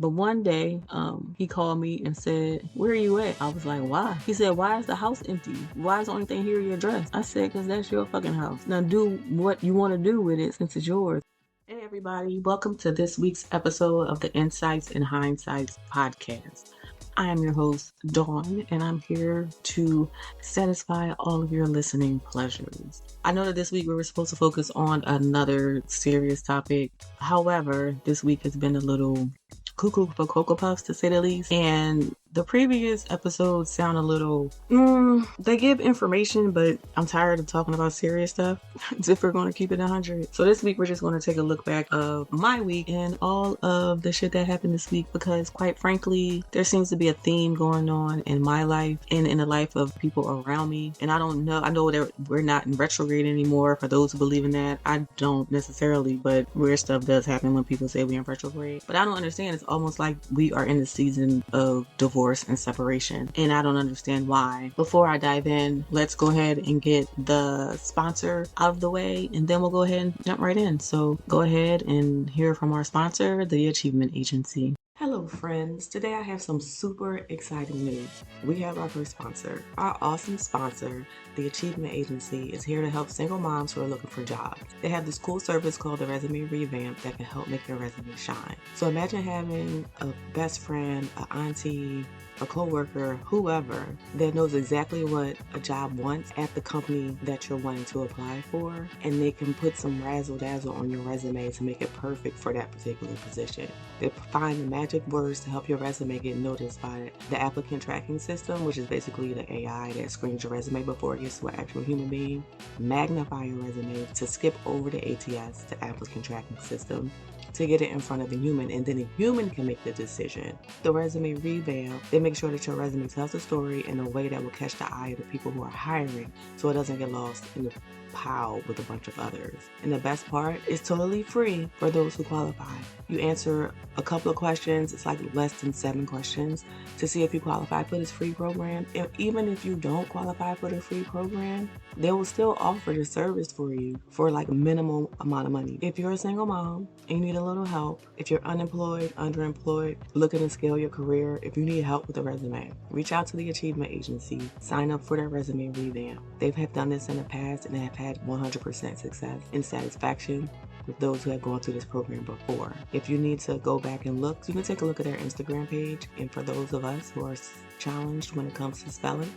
But one day, he called me and said, "Where are you at?" I was like, "Why?" He said, "Why is the house empty? Why is the only thing here your dress?" I said, "Because that's your fucking house. Now do what you want to do with it since it's yours." Hey everybody, welcome to this week's episode of the Insights in Hindsight podcast. I am your host, Dawn, and I'm here to satisfy all of your listening pleasures. I know that this week we were supposed to focus on another serious topic. However, this week has been a little cuckoo for Cocoa Puffs, to say the least. And the previous episodes sound a little, they give information, but I'm tired of talking about serious stuff if we're going to keep it 100. So this week, we're just going to take a look back of my week and all of the shit that happened this week, because quite frankly, there seems to be a theme going on in my life and in the life of people around me. And I don't know, I know that we're not in retrograde anymore. For those who believe in that, I don't necessarily, but weird stuff does happen when people say we're in retrograde. But I don't understand. It's almost like we are in the season of divorce and separation, and I don't understand why. Before I dive in, let's go ahead and get the sponsor out of the way, and then we'll go ahead and jump right in. So go ahead and hear from our sponsor, the Achievement Agency. Hello friends, today I have some super exciting news. We have our first sponsor. Our awesome sponsor, the Achievement Agency, is here to help single moms who are looking for jobs. They have this cool service called the Resume Revamp that can help make your resume shine. So imagine having a best friend, an auntie, a coworker, whoever that knows exactly what a job wants at the company that you're wanting to apply for, and they can put some razzle dazzle on your resume to make it perfect for that particular position. They find the magic words to help your resume get noticed by the applicant tracking system, which is basically the AI that screens your resume before it gets to an actual human being. Magnify your resume to skip over the ATS, the applicant tracking system, to get it in front of a human, and then a human can make the decision. The Resume Revamp, they make sure that your resume tells a story in a way that will catch the eye of the people who are hiring, so it doesn't get lost in the pile with a bunch of others. And the best part, it's totally free for those who qualify. You answer a couple of questions, it's like less than 7 questions, to see if you qualify for this free program. Even if you don't qualify for the free program, they will still offer the service for you for like a minimal amount of money. If you're a single mom and you need a little help, if you're unemployed, underemployed, looking to scale your career, if you need help with a resume, reach out to the Achievement Agency, sign up for their Resume Revamp. They have done this in the past and have had 100% success and satisfaction with those who have gone through this program before. If you need to go back and look, you can take a look at their Instagram page. And for those of us who are challenged when it comes to spelling,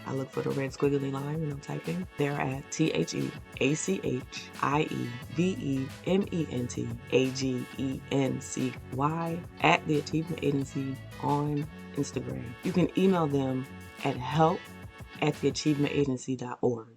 I look for the red squiggly line when I'm typing. They're at TheAchievementAgency at the Achievement Agency on Instagram. You can email them at help@theachievementagency.org.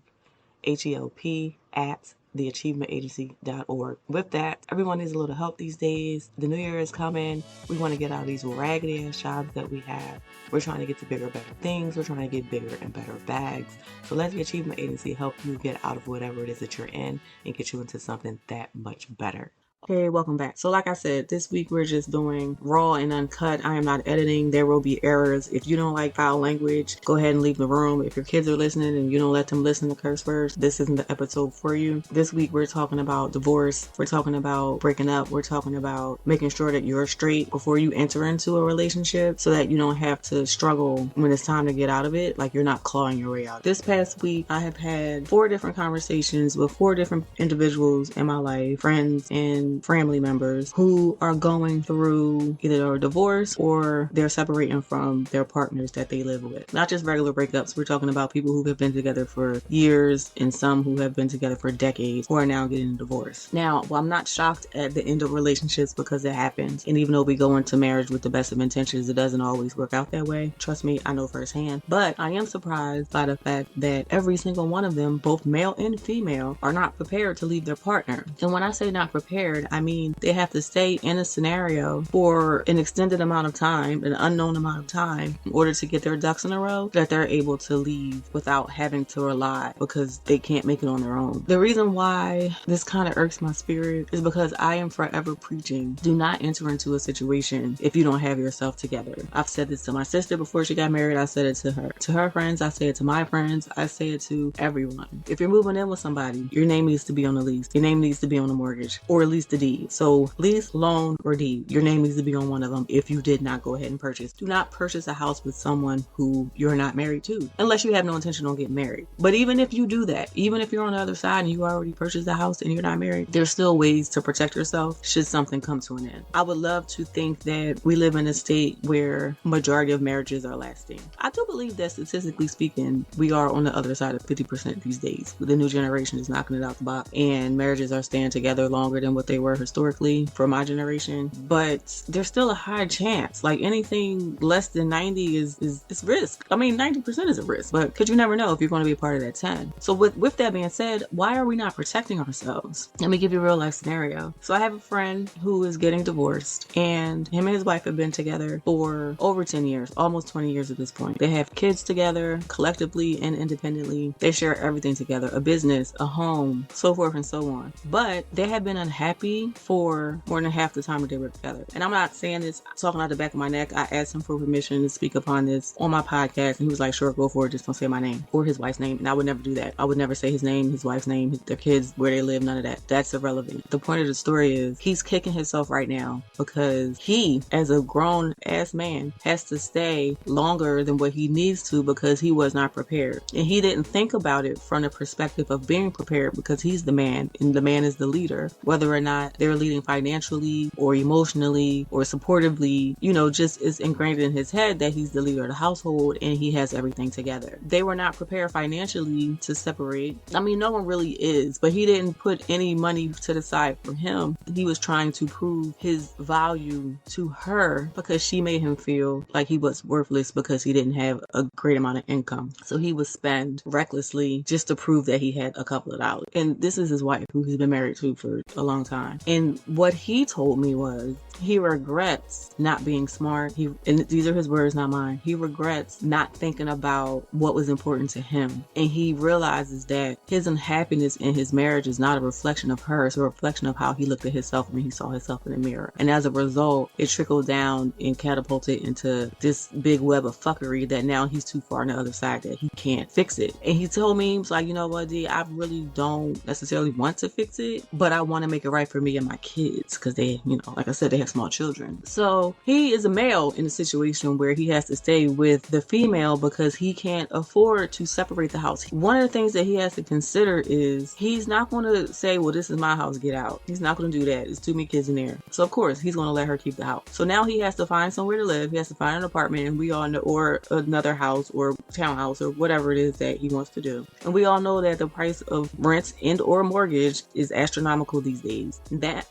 HELP at theachievementagency.org. With that, everyone needs a little help these days. The new year is coming. We want to get out of these raggedy ass jobs that we have. We're trying to get to bigger, better things. We're trying to get bigger and better bags. So let the Achievement Agency help you get out of whatever it is that you're in and get you into something that much better. Okay, welcome back. So like I said, this week we're just doing raw and uncut. I am not editing. There will be errors. If you don't like foul language, go ahead and leave the room. If your kids are listening and you don't let them listen to curse words, this isn't the episode for you. This week we're talking about divorce. We're talking about breaking up. We're talking about making sure that you're straight before you enter into a relationship so that you don't have to struggle when it's time to get out of it, like you're not clawing your way out. This past week, I have had 4 different conversations with 4 different individuals in my life, friends and family members who are going through either a divorce or they're separating from their partners that they live with. Not just regular breakups. We're talking about people who have been together for years and some who have been together for decades who are now getting a divorce. Now, while I'm not shocked at the end of relationships because it happens, and even though we go into marriage with the best of intentions, it doesn't always work out that way. Trust me, I know firsthand. But I am surprised by the fact that every single one of them, both male and female, are not prepared to leave their partner. And when I say not prepared, I mean they have to stay in a scenario for an extended amount of time, an unknown amount of time, in order to get their ducks in a row, that they're able to leave without having to rely because they can't make it on their own. The reason why this kind of irks my spirit is because I am forever preaching, do not enter into a situation if you don't have yourself together. I've said this to my sister before she got married. I said it to her friends. I say it to my friends. I say it to everyone. If you're moving in with somebody, your name needs to be on the lease. Your name needs to be on the mortgage, or at least the deed. So lease, loan, or deed. Your name needs to be on one of them if you did not go ahead and purchase. Do not purchase a house with someone who you're not married to, unless you have no intention on getting married. But even if you do that, even if you're on the other side and you already purchased a house and you're not married, there's still ways to protect yourself should something come to an end. I would love to think that we live in a state where majority of marriages are lasting. I do believe that statistically speaking, we are on the other side of 50% these days. The new generation is knocking it out the box, and marriages are staying together longer than what they were historically for my generation. But there's still a high chance. Like anything less than 90 is risk. I mean, 90% is a risk, but because you never know if you're going to be a part of that 10. So with that being said, why are we not protecting ourselves? Let me give you a real life scenario. So I have a friend who is getting divorced, and him and his wife have been together for over 10 years, almost 20 years at this point. They have kids together, collectively and independently. They share everything together, a business, a home, so forth and so on. But they have been unhappy for more than half the time that they were together. And I'm not saying this talking out the back of my neck. I asked him for permission to speak upon this on my podcast, and he was like, sure, go for it, just don't say my name or his wife's name. And I would never do that. I would never say his name, his wife's name, their kids, where they live, none of that. That's irrelevant. The point of the story is he's kicking himself right now because he, as a grown ass man, has to stay longer than what he needs to because he was not prepared. And he didn't think about it from the perspective of being prepared because he's the man and the man is the leader. Whether or not they're leading financially or emotionally or supportively, just is ingrained in his head that he's the leader of the household and he has everything together. They were not prepared financially to separate. I mean, no one really is, but he didn't put any money to the side for him. He was trying to prove his value to her because she made him feel like he was worthless because he didn't have a great amount of income. So he would spend recklessly just to prove that he had a couple of dollars. And this is his wife, who he's been married to for a long time. And what he told me was he regrets not being smart. And these are his words, not mine. He regrets not thinking about what was important to him. And he realizes that his unhappiness in his marriage is not a reflection of her. It's a reflection of how he looked at himself when he saw himself in the mirror. And as a result, it trickled down and catapulted into this big web of fuckery that now he's too far on the other side that he can't fix it. And he told me, he was like, you know what, D, I really don't necessarily want to fix it, but I want to make it right for me and my kids because they, like I said, they have small children. So he is a male in a situation where he has to stay with the female because he can't afford to separate the house. One of the things that he has to consider is he's not going to say, well, this is my house, get out. He's not going to do that. There's too many kids in there. So of course he's going to let her keep the house. So now he has to find somewhere to live. He has to find an apartment, and we all know, or another house or townhouse or whatever it is that he wants to do. And we all know that the price of rent and or mortgage is astronomical these days. That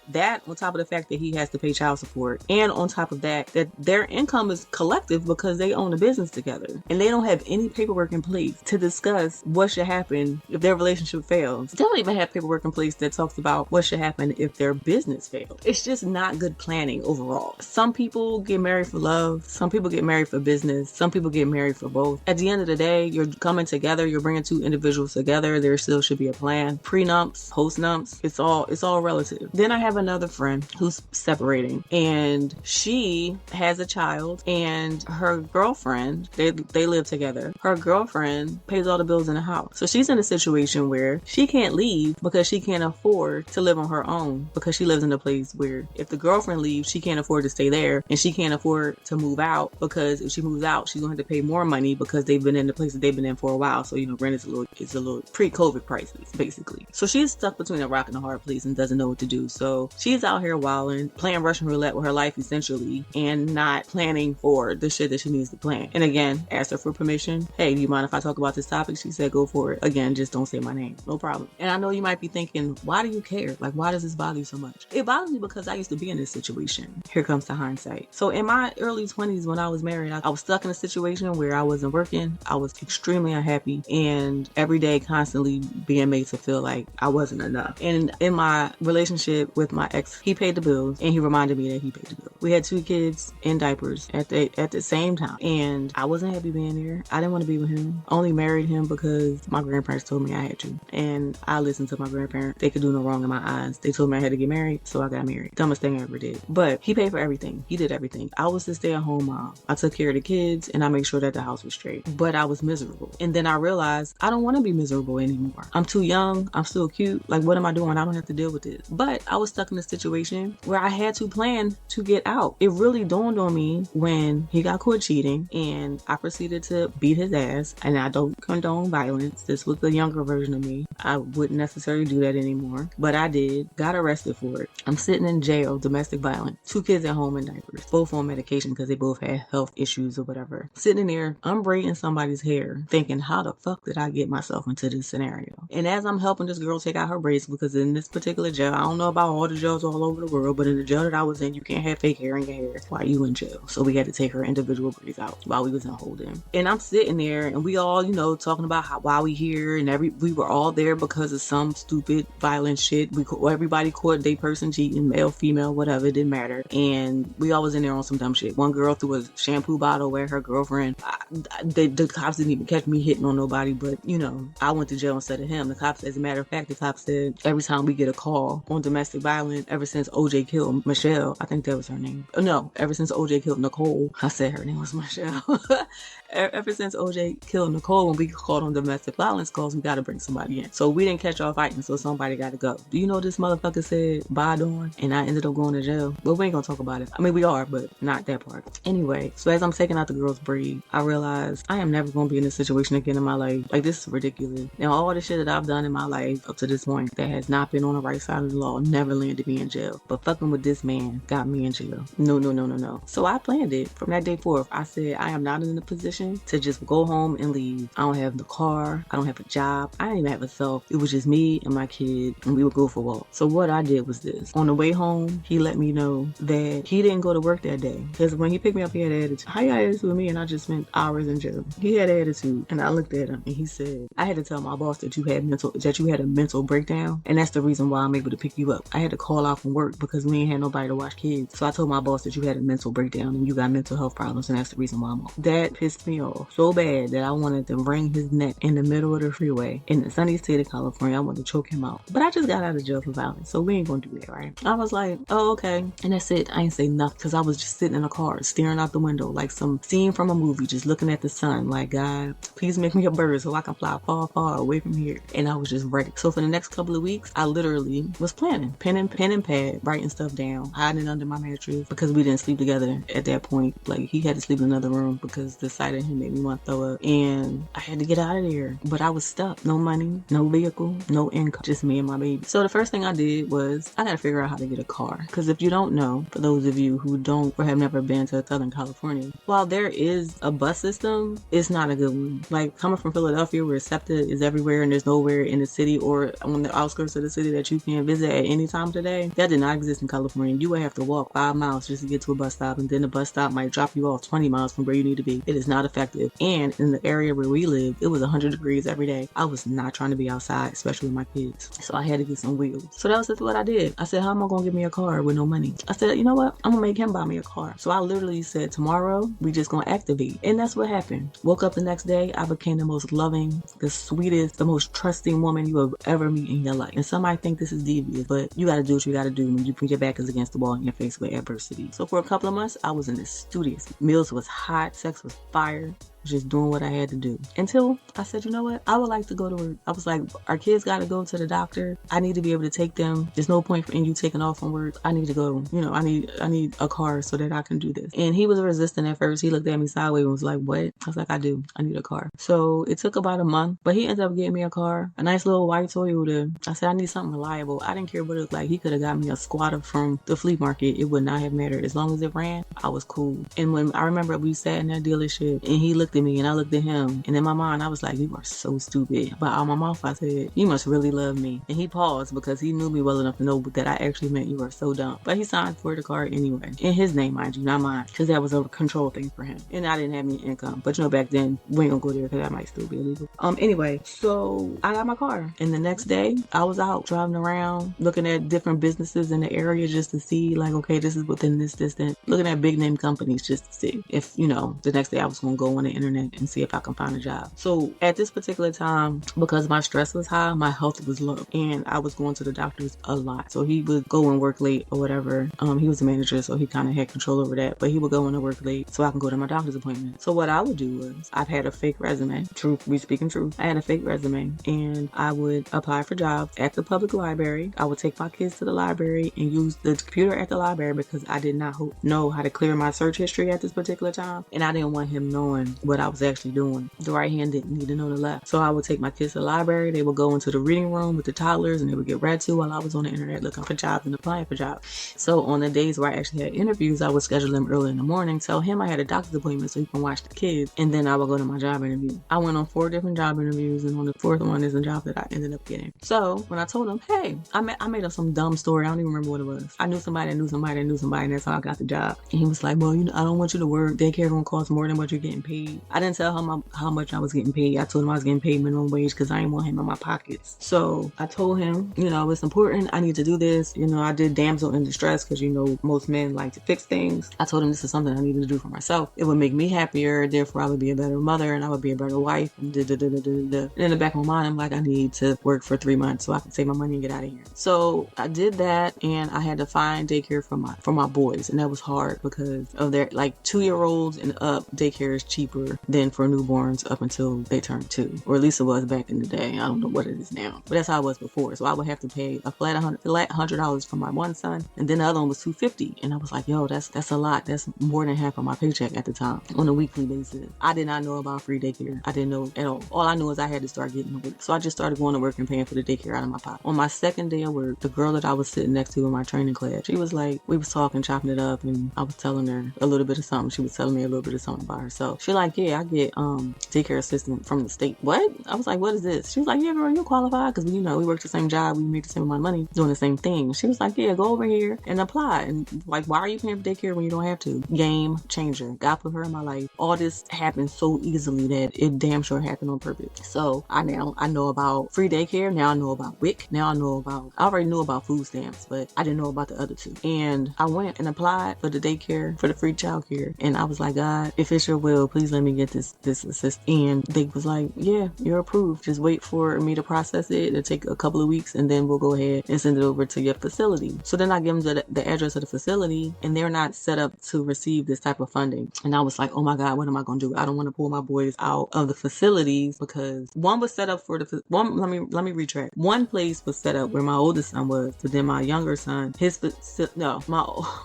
on top of the fact that he has to pay child support, and on top of that their income is collective because they own a business together, and they don't have any paperwork in place to discuss what should happen if their relationship fails. They don't even have paperwork in place that talks about what should happen if their business fails. It's just not good planning overall. Some people get married for love, some people get married for business, some people get married for both. At the end of the day, you're coming together, you're bringing two individuals together. There still should be a plan. Prenups, post-nups, it's all relative. Then I have another friend who's separating, and she has a child, and her girlfriend, they live together. Her girlfriend pays all the bills in the house. So she's in a situation where she can't leave because she can't afford to live on her own, because she lives in a place where if the girlfriend leaves, she can't afford to stay there, and she can't afford to move out because if she moves out, she's going to have to pay more money because they've been in the place that they've been in for a while. So, rent is a little pre-COVID prices, basically. So she's stuck between a rock and a hard place and doesn't know what to do. So she's out here wilding, playing Russian roulette with her life essentially, and not planning for the shit that she needs to plan. And again, asked her for permission. Hey, do you mind if I talk about this topic? She said, go for it. Again, just don't say my name. No problem. And I know you might be thinking, why do you care? Like, why does this bother you so much? It bothers me because I used to be in this situation. Here comes the hindsight. So in my early 20s when I was married, I was stuck in a situation where I wasn't working. I was extremely unhappy, and every day constantly being made to feel like I wasn't enough. And in my relationship with my ex, he paid the bills, and he reminded me that he paid the bills. We had 2 kids in diapers at the same time, and I wasn't happy being there. I didn't want to be with him. I only married him because my grandparents told me I had to, and I listened to my grandparents. They could do no wrong in my eyes. They told me I had to get married, so I got married. Dumbest thing I ever did. But he paid for everything. He did everything. I was the stay-at-home mom. I took care of the kids, and I made sure that the house was straight. But I was miserable. And then I realized I don't want to be miserable anymore. I'm too young. I'm still cute. Like, what am I doing? I don't have to deal with this. But But I was stuck in a situation where I had to plan to get out. It really dawned on me when he got caught cheating and I proceeded to beat his ass. And I don't condone violence. This was the younger version of me. I wouldn't necessarily do that anymore, but I did. Got arrested for it. I'm sitting in jail, domestic violence. 2 kids at home in diapers, both on medication because they both had health issues or whatever. Sitting there, I'm braiding somebody's hair, thinking, how the fuck did I get myself into this scenario? And as I'm helping this girl take out her braids, because in this particular jail, I don't know about all the jails all over the world, but in the jail that I was in, you can't have fake hair in your hair while you in jail. So we had to take her individual braids out while we was in holding. And I'm sitting there, and we all, talking about why we here, and we were all there because of some stupid violent shit. Everybody caught their person cheating, male, female, whatever, it didn't matter. And we all was in there on some dumb shit. One girl threw a shampoo bottle at her girlfriend. The cops didn't even catch me hitting on nobody, but I went to jail instead of him. The cops, as a matter of fact, the cops said every time we get a call on domestic violence, ever since OJ killed Michelle, I think that was her name. No, ever since OJ killed Nicole, I said her name was Michelle. Ever since OJ killed Nicole, when we called on domestic violence calls, we got to bring somebody in. So we didn't catch y'all fighting, so somebody got to go. Do you know this motherfucker said bye, Dawn? And I ended up going to jail. But we ain't gonna talk about it. I mean, we are, but not that part. Anyway, so as I'm taking out the girl's braid, I realized I am never gonna be in this situation again in my life. Like, this is ridiculous. Now, all the shit that I've done in my life up to this point that has not been on the right side of the law never landed me in jail. But fucking with this man got me in jail. No. So I planned it from that day forth. I said, I am not in a position to just go home and leave. I don't have the car. I don't have a job. I didn't even have a self. It was just me and my kid, and we would go for walks. So what I did was this. On the way home, he let me know that he didn't go to work that day. Because when he picked me up, he had an attitude. How you got attitude with me and I just spent hours in jail? He had an attitude. And I looked at him and he said, I had to tell my boss that you had a mental breakdown. And that's the reason why I'm able to pick you up. I had to call out from work because we ain't had nobody to watch kids. So I told my boss that you had a mental breakdown and you got mental health problems, and that's the reason why I'm off. That pissed me off so bad that I wanted to wring his neck in the middle of the freeway in the sunny state of California. I wanted to choke him out. But I just got out of jail for violence, so we ain't gonna do that, right? I was like, oh, okay. And that's it. I ain't say nothing because I was just sitting in a car staring out the window like some scene from a movie, just looking at the sun like, God, please make me a bird so I can fly far, far away from here. And I was just ready. So for the next couple of weeks, I literally was planning, pen and pad, writing stuff down, hiding it under my mattress because we didn't sleep together at that point. Like, he had to sleep in another room because the sight of him made me want to throw up. And I had to get out of there. But I was stuck. No money, no vehicle, no income, just me and my baby. So the first thing I did was I got to figure out how to get a car. Because if you don't know, for those of you who don't or have never been to Southern California, while there is a bus system, it's not a good one. Like, coming from Philadelphia where SEPTA is everywhere and there's nowhere in the city or on the outskirts of the city that you can visit at any time today, that did not exist in California. You would have to walk 5 miles just to get to a bus stop, and then the bus stop might drop you off 20 miles from where you need to be. It is not effective. And in the area where we live, it was 100 degrees every day. I was not trying to be outside, especially with my kids. So I had to get some wheels. So that was just what I did. I said, how am I going to get me a car with no money? I said, you know what? I'm going to make him buy me a car. So I literally said, tomorrow, we just going to activate. And that's what happened. Woke up the next day, I became the most loving, the sweetest, the most trusting woman you will ever meet in your life. And some might think this is devious, but you got to do what you got to do when your back is against the wall and you're faced with adversity. So for a couple of months, I was in the studios. Meals was hot, sex was fire. Just doing what I had to do until I said, you know what? I would like to go to work. I was like, our kids got to go to the doctor. I need to be able to take them. There's no point in you taking off from work. I need to go. I need a car so that I can do this. And he was resistant at first. He looked at me sideways and was like, what? I was like, I need a car. So it took about a month, but he ended up getting me a car, a nice little white Toyota. I said, I need something reliable. I didn't care what it looked like. He could have got me a squatter from the flea market. It would not have mattered. As long as it ran, I was cool. And when I remember we sat in that dealership and he looked at me and I looked at him, and in my mind I was like, you are so stupid. But out my mouth I said, you must really love me. And he paused because he knew me well enough to know that I actually meant you are so dumb. But he signed for the car anyway, in his name, mind you, not mine, because that was a control thing for him, and I didn't have any income. But back then we ain't gonna go there because that might still be illegal. Anyway, so I got my car, and the next day I was out driving around looking at different businesses in the area just to see, like, okay, this is within this distance, looking at big name companies just to see if the next day I was gonna go on the internet and see if I can find a job. So at this particular time, because my stress was high, my health was low, and I was going to the doctors a lot. So he would go and work late or whatever. He was a manager, so he kind of had control over that, but he would go in and work late so I can go to my doctor's appointment. So what I would do was, I've had a fake resume. Truth, we speaking truth. I had a fake resume, and I would apply for jobs at the public library. I would take my kids to the library and use the computer at the library because I did not know how to clear my search history at this particular time, and I didn't want him knowing what I was actually doing. The right hand didn't need to know the left. So I would take my kids to the library. They would go into the reading room with the toddlers, and they would get read to while I was on the internet looking for jobs and applying for jobs. So on the days where I actually had interviews, I would schedule them early in the morning, tell him I had a doctor's appointment so he can watch the kids, and then I would go to my job interview. I went on 4 different job interviews, and on the 4th one is the job that I ended up getting. So when I told him, hey, I made up some dumb story. I don't even remember what it was. I knew somebody that knew somebody that knew somebody, and that's how I got the job. And he was like, well, I don't want you to work. Daycare gonna cost more than what you're getting paid. I didn't tell him how much I was getting paid. I told him I was getting paid minimum wage because I didn't want him in my pockets. So I told him, it's important. I need to do this. I did damsel in distress because, most men like to fix things. I told him this is something I needed to do for myself. It would make me happier. Therefore, I would be a better mother and I would be a better wife. And in the back of my mind, I'm like, I need to work for 3 months so I can save my money and get out of here. So I did that, and I had to find daycare for my boys, and that was hard because of their 2-year-olds and up. Daycare is cheaper than for newborns up until they turn 2, or at least it was back in the day. I don't know what it is now, but that's how it was before. So I would have to pay a flat $100 for my one son, and then the other one was $250, and I was like, yo, that's a lot. That's more than half of my paycheck at the time on a weekly basis. I did not know about free daycare. I didn't know at all. All I knew is I had to start getting to work. So I just started going to work and paying for the daycare out of my pocket. On my second day of work, the girl that I was sitting next to in my training class, she was like, we was talking, chopping it up, and I was telling her a little bit of something. She was telling me a little bit of something about herself. She like, yeah, I get daycare assistant from the state. What? I was like, what is this? She was like, yeah, girl, you're qualified because we worked the same job, we make the same amount of money doing the same thing. She was like, yeah, go over here and apply. And like, why are you paying for daycare when you don't have to? Game changer. God put her in my life. All this happened so easily that it damn sure happened on purpose. So I know about free daycare. Now I know about WIC. I already knew about food stamps, but I didn't know about the other two. And I went and applied for the daycare, for the free childcare. And I was like, God, if it's your will, please let me get this assist. And they was like, yeah, you're approved. Just wait for me to process it. It'll take a couple of weeks, and then we'll go ahead and send it over to your facility. So then I give them the address of the facility, and they're not set up to receive this type of funding. And I was like, oh my God, what am I going to do? I don't want to pull my boys out of the facilities because one was set up for let me retract. One place was set up where my oldest son was, but then my younger son,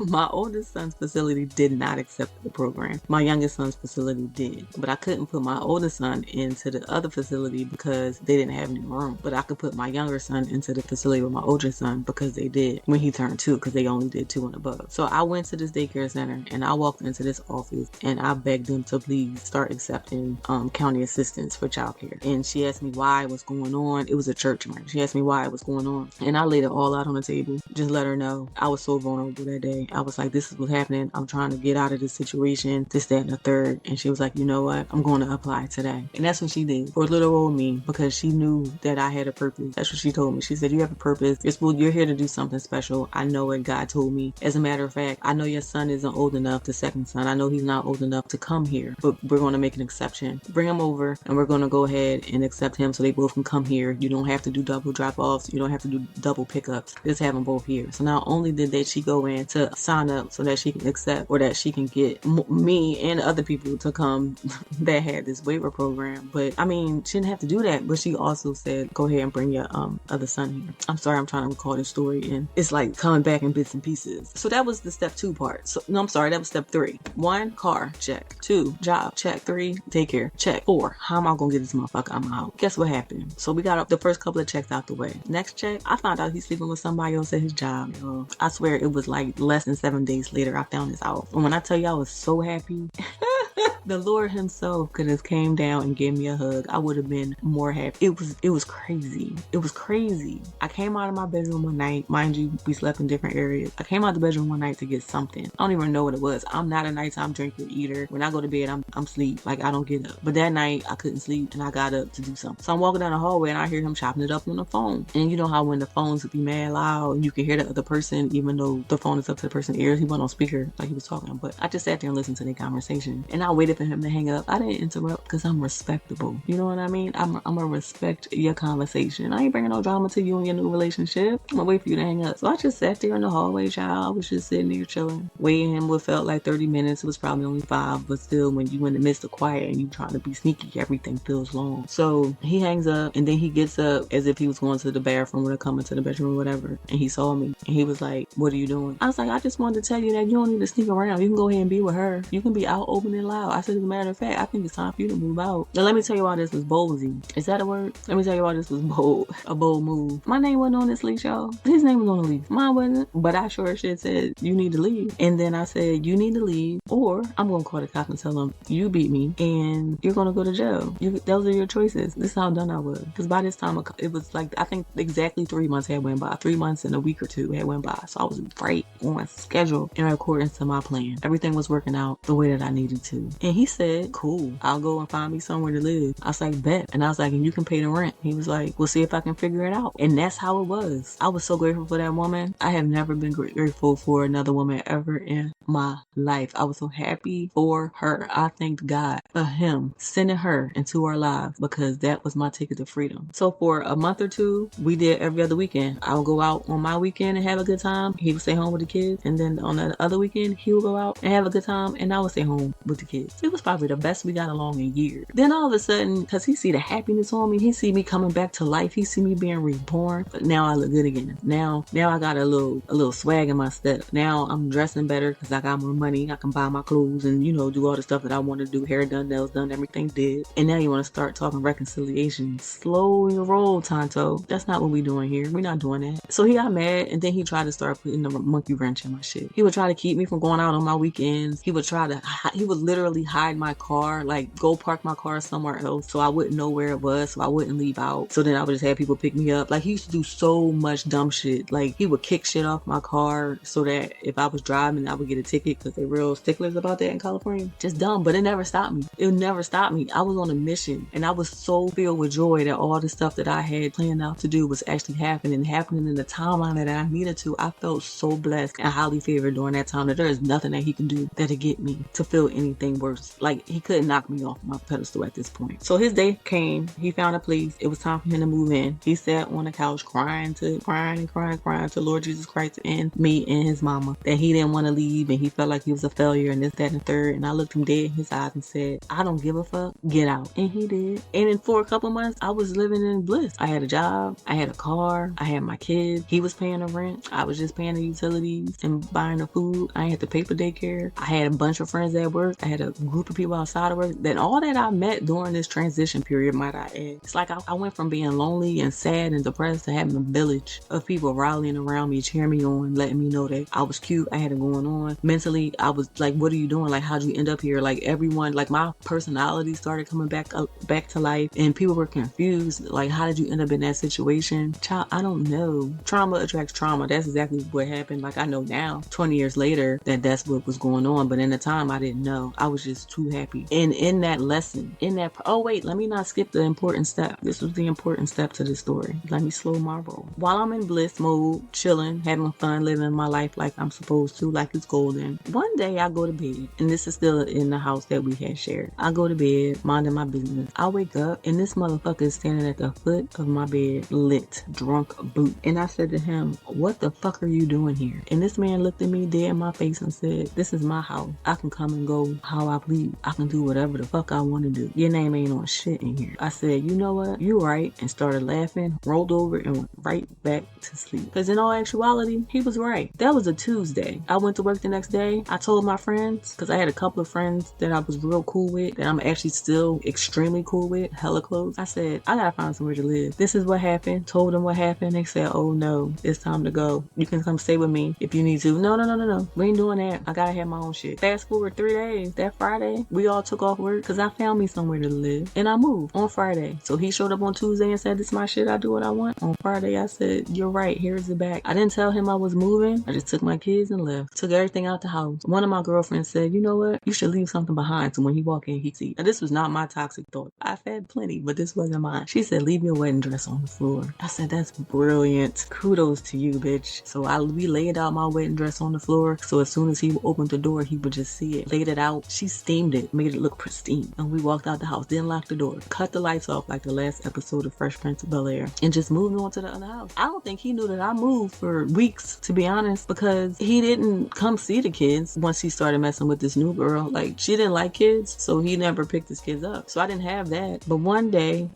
my oldest son's facility did not accept the program. My youngest son's facility did, but I couldn't put my oldest son into the other facility because they didn't have any room. But I could put my younger son into the facility with my older son because they did when he turned 2, because they only did 2 and above. So I went to this daycare center and I walked into this office and I begged them to please start accepting county assistance for childcare. And she asked me why it was going on. It was a church, right? She asked me why it was going on, and I laid it all out on the table. Just let her know I was so vulnerable that day. I was like, this is what's happening. I'm trying to get out of this situation, this, that, and the third. And she was like, you know what? I'm going to apply today. And that's what she did for little old me, because she knew that I had a purpose. That's what she told me. She said, you have a purpose. You're here to do something special. I know it. God told me. As a matter of fact, I know your son isn't old enough, the second son. I know he's not old enough to come here, but we're going to make an exception. Bring him over and we're going to go ahead and accept him so they both can come here. You don't have to do double drop-offs. You don't have to do double pickups. Just have them both here. So not only did she go in to sign up so that she can accept, or that she can get me and other people to come that had this waiver program, but I mean, she didn't have to do that. But she also said, go ahead and bring your other son here. I'm sorry, I'm trying to recall this story and it's like coming back in bits and pieces. So that was the step 2 part. So no, I'm sorry, that was step 3. 1, car, check. 2, job, check. 3, daycare, check. 4, how am I gonna get this motherfucker out of my house? Guess what happened? So we got the first couple of checks out the way. Next check, I found out he's sleeping with somebody else at his job. I swear it was like less than 7 days later I found this out. And when I tell you I was so happy, the Lord himself could have came down and gave me a hug. I would have been more happy. It was crazy. It was crazy. I came out of my bedroom one night. Mind you, we slept in different areas. I came out of the bedroom one night to get something. I don't even know what it was. I'm not a nighttime drinker, eater. When I go to bed, I'm sleep. Like, I don't get up. But that night I couldn't sleep and I got up to do something. So I'm walking down the hallway and I hear him chopping it up on the phone. And you know how when the phones would be mad loud and you can hear the other person, even though the phone is up to the person's ears, he went on speaker like he was talking. But I just sat there and listened to their conversation. And I waited for him to hang up. I didn't interrupt because I'm respectable. You know what I mean? I'm gonna respect your conversation. I ain't bringing no drama to you and your new relationship. I'm gonna wait for you to hang up. So I just sat there in the hallway, child. I was just sitting there chilling, waiting him what felt like 30 minutes. It was probably only 5, but still, when you in the midst of quiet and you trying to be sneaky, everything feels long. So he hangs up, and then he gets up as if he was going to the bathroom or coming to the bedroom or whatever, and he saw me, and he was like, "What are you doing?" I was like, "I just wanted to tell you that you don't need to sneak around. You can go ahead and be with her. You can be out open and loud." I said, "As a matter of fact, I think it's time for you to move out." Now let me tell you why this was ballsy. Is that a word? Let me tell you why this was bold. A bold move. My name wasn't on this leash, y'all. His name was on the leash. Mine wasn't. But I sure shit said, "You need to leave." And then I said, "You need to leave, or I'm gonna call the cops and tell them you beat me and you're gonna go to jail. Those are your choices." This is how done I was. Because by this time, it was like, I think exactly 3 months had went by. 3 months and a week or 2 had went by. So I was right on schedule in accordance to my plan. Everything was working out the way that I needed to. And he said, "Cool, I'll go and find me somewhere to live." I was like, "Bet." And I was like, "And you can pay the rent." He was like, "We'll see if I can figure it out." And that's how it was. I was so grateful for that woman. I have never been grateful for another woman ever in my life. I was so happy for her. I thanked God for him sending her into our lives, because that was my ticket to freedom. So for a month or 2, we did every other weekend. I would go out on my weekend and have a good time. He would stay home with the kids. And then on the other weekend, he would go out and have a good time, and I would stay home with the kids. It was probably the best we got along in years. Then all of a sudden, because he see the happiness on me, he see me coming back to life, he see me being reborn. But now I look good again. Now I got a little swag in my step. Now I'm dressing better because I got more money. I can buy my clothes and, do all the stuff that I want to do. Hair done, nails done, everything did. And now you want to start talking reconciliation. Slow your roll, Tonto. That's not what we doing here. We're not doing that. So he got mad, and then he tried to start putting the monkey wrench in my shit. He would try to keep me from going out on my weekends. He would literally hide my car, like go park my car somewhere else so I wouldn't know where it was, so I wouldn't leave out. So then I would just have people pick me up. Like, he used to do so much dumb shit. Like, he would kick shit off my car so that if I was driving, I would get a ticket, because they're real sticklers about that in California. Just dumb, but it never stopped me. It never stopped me. I was on a mission, and I was so filled with joy that all the stuff that I had planned out to do was actually happening in the timeline that I needed to. I felt so blessed and highly favored during that time that there is nothing that he can do that'll get me to feel anything worse. Like, he couldn't knock me off my pedestal at this point. So his day came. He found a place. It was time for him to move in. He sat on the couch crying to Lord Jesus Christ and me and his mama that he didn't want to leave, and he felt like he was a failure and this, that, and third. And I looked him dead in his eyes and said, "I don't give a fuck. Get out." And he did. And then for a couple months, I was living in bliss. I had a job. I had a car. I had my kids. He was paying the rent. I was just paying the utilities and buying the food. I had to pay for daycare. I had a bunch of friends at work. I had a group of people outside of work. Then all that I met during this transition period, might I add. It's like I went from being lonely and sad and depressed to having a village of people rallying around me, cheering me on, letting me know that I was cute, I had it going on. Mentally, I was like, "What are you doing? Like, how'd you end up here?" Like, everyone, like, my personality started coming back to life, and people were confused. Like, how did you end up in that situation? Child, I don't know. Trauma attracts trauma. That's exactly what happened. Like, I know now, 20 years later, that that's what was going on. But in the time, I didn't know. I was just too happy. And in that lesson, oh wait, let me not skip the important step. This was the important step to the story. Let me slow my roll. While I'm in bliss mode, chilling, having fun, living my life like I'm supposed to, like it's golden. One day I go to bed, and this is still in the house that we had shared. I go to bed, minding my business. I wake up, and this motherfucker is standing at the foot of my bed, lit, drunk, boot. And I said to him, "What the fuck are you doing here?" And this man looked at me dead in my face and said, "This is my house. I can come and go how I please. I can do whatever the fuck I want to do. Your name ain't on shit in here." I said, "You know what? You right," and started laughing, rolled over, and went right back to sleep. Because in all actuality, he was right. That was a Tuesday. I went to work the next day. I told my friends, because I had a couple of friends that I was real cool with, that I'm actually still extremely cool with, hella close. I said, "I gotta find somewhere to live. This is what happened." Told them what happened. They said, "Oh no, it's time to go. You can come stay with me if you need to." No. We ain't doing that. I gotta have my own shit. Fast forward 3 days. That Friday, we all took off work because I found me somewhere to live. And I moved on Friday. So he showed up on Tuesday and said, "This is my shit. I do what I want." On Friday, I said, "You're right. Here's the back." I didn't tell him I was moving. I just took my kids and left. Took everything out the house. One of my girlfriends said, "You know what? You should leave something behind so when he walk in, he see." Now, this was not my toxic thought. I've had plenty, but this wasn't mine. She said, "Leave your wedding dress on the floor." I said, "That's brilliant. Kudos to you, bitch." So we laid out my wedding dress on the floor. So as soon as he opened the door, he would just see it. Laid it out. She steamed it, made it look pristine. And we walked out the house, didn't lock the door, cut the lights off like the last episode of Fresh Prince of Bel-Air, and just moved on to the other house. I don't think he knew that I moved for weeks, to be honest, because he didn't come see the kids once he started messing with this new girl. Like, she didn't like kids, so he never picked his kids up. So I didn't have that. But one day,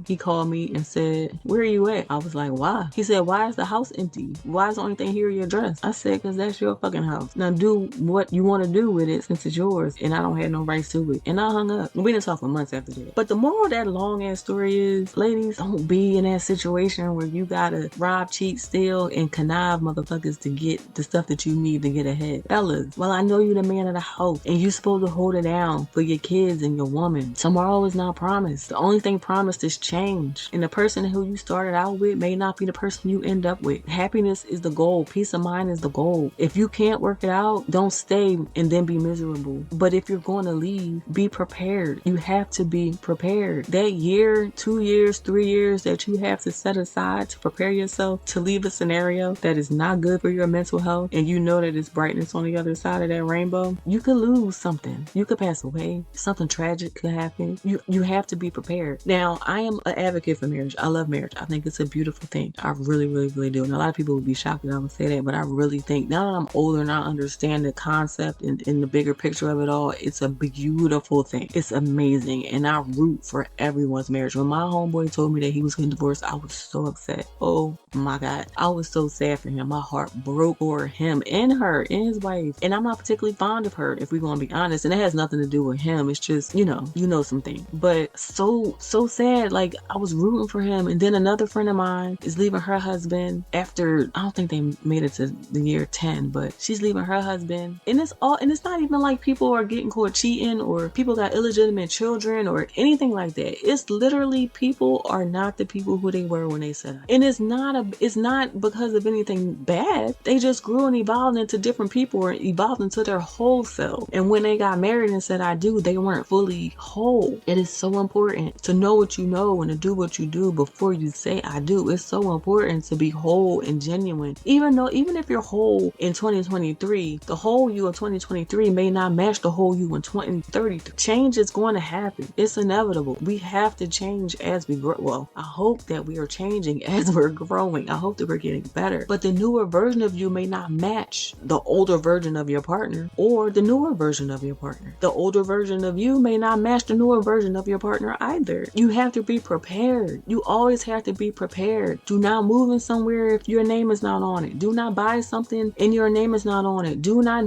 he called me and said, "Where are you at?" I was like, "Why?" He said, "Why is the house empty? Why is the only thing here your dress?" I said, "Because that's your fucking house. Now do what you want to do with it since it's yours, and I don't have no rights to it." And I hung up. We didn't talk for months after that. But the moral of that long ass story is, ladies, don't be in that situation where you gotta rob, cheat, steal, and connive motherfuckers to get the stuff that you need to get ahead. Fellas, well, I know you're the man of the house and you're supposed to hold it down for your kids and your woman. Tomorrow is not promised. The only thing promised is change. And the person who you started out with may not be the person you end up with. Happiness is the goal. Peace of mind is the goal. If you can't work it out, don't stay and then be miserable. But if you're going to leave, be prepared. You have to be prepared. That year, 2 years, 3 years that you have to set aside to prepare yourself to leave a scenario that is not good for your mental health, and you know that it's brightness on the other side of that rainbow, you could lose something. You could pass away. Something tragic could happen. You have to be prepared. Now, I am an advocate for marriage. I love marriage. I think it's a beautiful thing. I really, really, really do. And a lot of people would be shocked that I would say that, but I really think now that I'm older and I understand the concept and the bigger picture of it all, it's a beautiful thing. It's amazing. And I root for everyone's marriage. When my homeboy told me that he was getting divorced, I was so upset. Oh my God. I was so sad for him. My heart broke for him and her and his wife. And I'm not particularly fond of her, if we're going to be honest. And it has nothing to do with him. It's just, you know something. But so sad. Like, I was rooting for him. And then another friend of mine is leaving her husband after, I don't think they made it to the year 10, but she's leaving her husband. And it's not even like people are getting caught cheating or people got illegitimate children or anything like that. It's literally people are not the people who they were when they set up. And it's not because of anything bad. They just grew and evolved into different people or evolved into their whole self. And when they got married and said, "I do," they weren't fully whole. It is so important to know what you know and to do what you do before you say "I do." It's so important to be whole and genuine. Even if you're whole in 2023, the whole you in 2023 may not match the whole you in 2030. Change is going to happen. It's inevitable. We have to change as we grow. Well, I hope that we are changing as we're growing. I hope that we're getting better. But the newer version of you may not match the older version of your partner or the newer version of your partner. The older version of you may not match the newer version of your partner either. You have to be prepared. You always have to be prepared. Do not move in somewhere if your name is not on it. Do not buy something and your name is not on it. Do not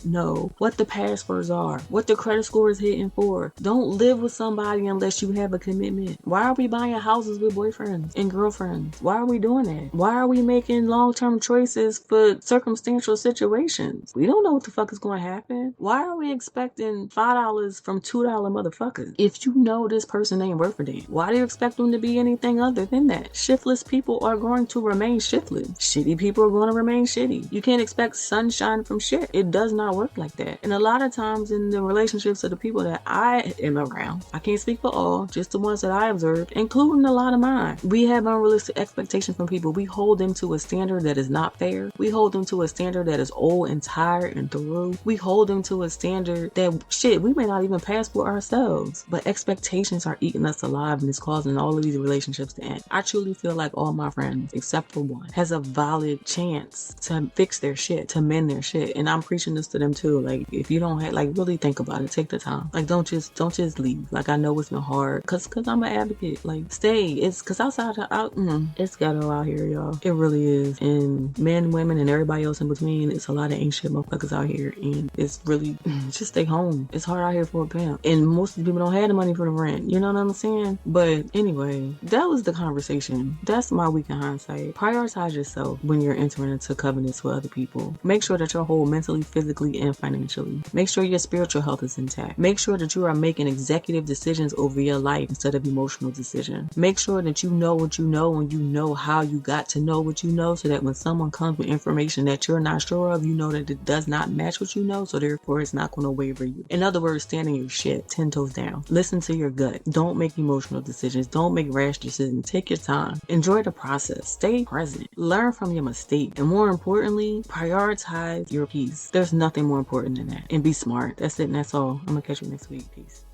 know what the passwords are, what the credit score is hitting for. Don't live with somebody unless you have a commitment. Why are we buying houses with boyfriends and girlfriends? Why are we doing that? Why are we making long-term choices for circumstantial situations? We don't know what the fuck is going to happen. Why are we expecting $5 from $2 motherfuckers if you know this person ain't worth a damn? Why do you expect them to be anything other than that? Shiftless people are going to remain shiftless. Shitty people are going to remain shitty. You can't expect sunshine from shit. It does not work like that. And a lot of times in the relationships of the people that I am around, I can't speak for all, just the ones that I observed, including a lot of mine, we have unrealistic expectations from people. We hold them to a standard that is not fair. We hold them to a standard that is old and tired and through. We hold them to a standard that we may not even pass for ourselves. But expectations are eating us alive and it's causing all of these relationships to end. I truly feel like all my friends, except for one, has a valid chance to fix their shit, to mend their shit. And I'm preaching this to them too. Like, if you don't have, like, really think about it. Take the time. Like, don't just leave. Like, I know it's been hard cause I'm an advocate. Like, stay. It's cause it's ghetto out here, y'all. It really is. And men, women, and everybody else in between, it's a lot of ain't shit motherfuckers out here. And it's really, just stay home. It's hard out here for a pimp. And most of the people don't have the money for the rent. You know what I'm saying? But anyway, that was the conversation. That's my week in hindsight. Prioritize yourself when you're entering into covenants with other people. Make sure that you're whole mentally, physically, and financially. Make sure your spiritual health is intact. Make sure that you are making executive decisions over your life instead of emotional decisions. Make sure that you know what you know and you know how you got to know what you know, so that when someone comes with information that you're not sure of, you know that it does not match what you know, so therefore it's not going to waver you. In other words, stand in your shit 10 toes down. Listen to your gut. Don't make emotional decisions. Don't make rash decisions. Take your time. Enjoy the process. Stay present. Learn from your mistake. And more importantly, prioritize your peace. There's nothing more important than that. And be smart. That's it and that's all. I'm gonna catch you next week. Peace.